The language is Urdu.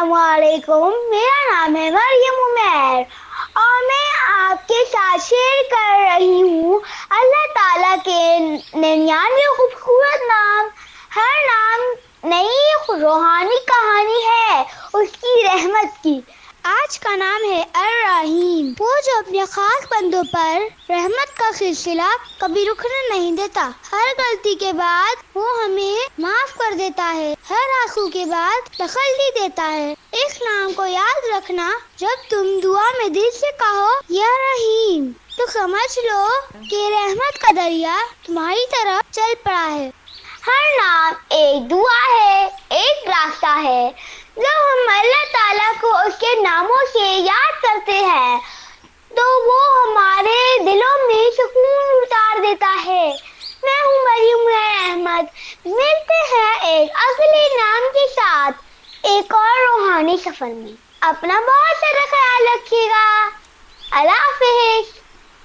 السلام علیکم، میرا نام ہے مریم عمیر اور میں آپ کے ساتھ شیئر کر رہی ہوں اللہ تعالیٰ کے 99 خوبصورت نام۔ ہر نام نئی روحانی کہانی ہے اس کی رحمت کی۔ آج کا نام ہے الرحیم، وہ جو اپنے خاص بندوں پر رحمت کا سلسلہ کبھی رکنے نہیں دیتا۔ ہر غلطی کے بعد وہ ہمیں معاف کر دیتا ہے، ہر آنسو کے بعد تسلی دیتا ہے۔ اس نام کو یاد رکھنا، جب تم دعا میں دل سے کہو یا رحیم تو سمجھ لو کہ رحمت کا دریا تمہاری طرف چل پڑا ہے۔ ہر نام ایک دعا ہے، ایک راستہ ہے۔ جب ہم اللہ تعالیٰ کو اس کے ناموں سے یاد کرتے ہیں تو وہ ہمارے دلوں میں سکون اتار دیتا ہے۔ میں ہوں مریم احمد، ملتے ہیں ایک اگلے نام کے ساتھ ایک اور روحانی سفر میں۔ اپنا بہت سارا خیال رکھیے گا۔ اللہ حافظ۔